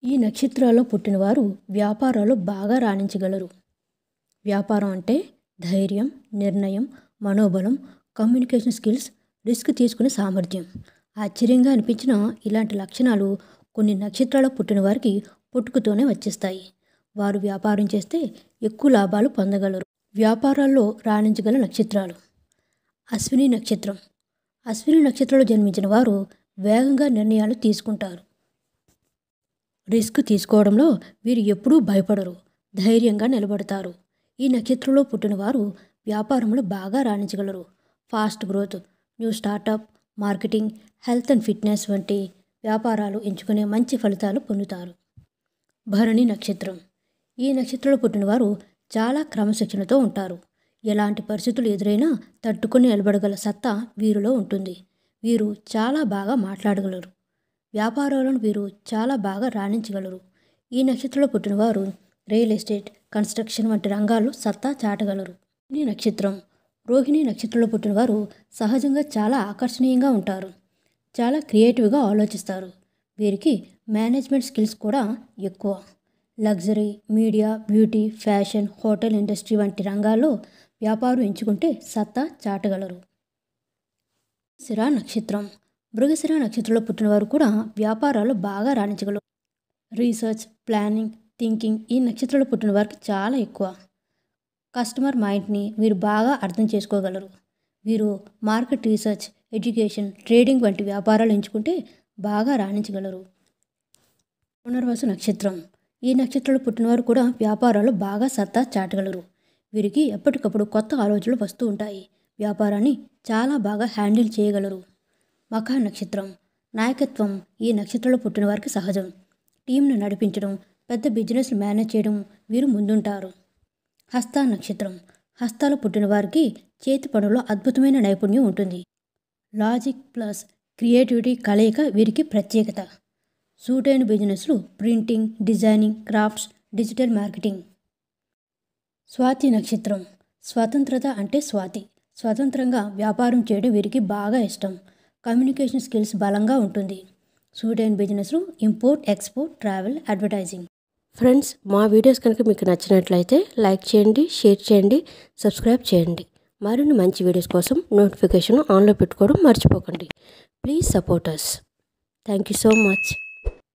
ఈ నక్షత్రాల్లో పుట్టినవారు వ్యాపారాలు బాగా రాణించగలరు. వ్యాపారం అంటే ధైర్యం, నిర్ణయం, మనోబలం, కమ్యూనికేషన్ స్కిల్స్, రిస్క్ తీసుకునే సామర్థ్యం. ఆశ్చర్యంగా అనిపించిన ఇలాంటి లక్షణాలు కొన్ని నక్షత్రాల్లో పుట్టిన వారికి పుట్టుకతోనే వచ్చేస్తాయి. వారు వ్యాపారం చేస్తే ఎక్కువ లాభాలు పొందగలరు. వ్యాపారాల్లో రాణించగల నక్షత్రాలు: అశ్విని నక్షత్రం. అశ్విని నక్షత్రంలో జన్మించిన వారు వేగంగా నిర్ణయాలు తీసుకుంటారు. రిస్క్ తీసుకోవడంలో వీరు ఎప్పుడూ భయపడరు, ధైర్యంగా నిలబడతారు. ఈ నక్షత్రంలో పుట్టినవారు వ్యాపారంలో బాగా రాణించగలరు. Fast growth, new startup, marketing, health and fitness వంటి వ్యాపారాలు ఎంచుకునే మంచి ఫలితాలు పొందుతారు. భరణి నక్షత్రం. ఈ నక్షత్రంలో పుట్టినవారు చాలా క్రమశిక్షణతో ఉంటారు. ఎలాంటి పరిస్థితులు ఎదురైనా తట్టుకొని నిలబడగల సత్తా వీరిలో ఉంటుంది. వీరు చాలా బాగా మాట్లాడగలరు. వ్యాపారాలను వీరు చాలా బాగా రాణించగలరు. ఈ నక్షత్రంలో పుట్టినవారు రియల్ ఎస్టేట్, కన్స్ట్రక్షన్ వంటి రంగాల్లో సత్తా చాటగలరు. రోహిణి నక్షత్రం. రోహిణి నక్షత్రంలో పుట్టినవారు సహజంగా చాలా ఆకర్షణీయంగా ఉంటారు. చాలా క్రియేటివ్గా ఆలోచిస్తారు. వీరికి మేనేజ్మెంట్ స్కిల్స్ కూడా ఎక్కువ. Luxury, media, beauty, fashion, hotel industry వంటి రంగాల్లో వ్యాపారం ఎంచుకుంటే సత్తా చాటగలరు. మృగశిర నక్షత్రం. మృగశిర నక్షత్రంలో పుట్టినవారు కూడా వ్యాపారాలు బాగా రాణించగలరు. రీసెర్చ్, ప్లానింగ్, థింకింగ్ ఈ నక్షత్రంలో పుట్టిన వారికి చాలా ఎక్కువ. కస్టమర్ మైండ్ని వీరు బాగా అర్థం చేసుకోగలరు. వీరు మార్కెట్ రీసెర్చ్, ఎడ్యుకేషన్, ట్రేడింగ్ వంటి వ్యాపారాలు ఎంచుకుంటే బాగా రాణించగలరు. పునర్వసు నక్షత్రం. ఈ నక్షత్రంలో పుట్టినవారు కూడా వ్యాపారాలు బాగా సత్తా చాటగలరు. వీరికి ఎప్పటికప్పుడు కొత్త ఆలోచనలు వస్తూ ఉంటాయి. వ్యాపారాన్ని చాలా బాగా హ్యాండిల్ చేయగలరు. మఖ నక్షత్రం. నాయకత్వం ఈ నక్షత్రంలో పుట్టిన వారికి సహజం. టీంను నడిపించడం, పెద్ద బిజినెస్లు మేనేజ్ చేయడం వీరు ముందుంటారు. హస్త నక్షత్రం. హస్తాలు పుట్టిన వారికి చేతి పనుల్లో అద్భుతమైన నైపుణ్యం ఉంటుంది. లాజిక్ ప్లస్ క్రియేటివిటీ కలయిక వీరికి ప్రత్యేకత. సూట్ అయిన బిజినెస్లు printing, designing, crafts, digital marketing. Swathi నక్షత్రం. స్వతంత్రత అంటే స్వాతి. స్వతంత్రంగా వ్యాపారం చేయడం వీరికి బాగా ఇష్టం. కమ్యూనికేషన్ స్కిల్స్ బలంగా ఉంటుంది. సూట్ అయిన బిజినెస్లు import, export, travel, advertising. Friends, మా వీడియోస్ కనుక మీకు నచ్చినట్లయితే లైక్ చేయండి, షేర్ చేయండి, సబ్స్క్రైబ్ చేయండి. మరిన్ని మంచి వీడియోస్ కోసం నోటిఫికేషన్ ఆన్లో పెట్టుకోవడం మర్చిపోకండి. Please support us. Thank you so much.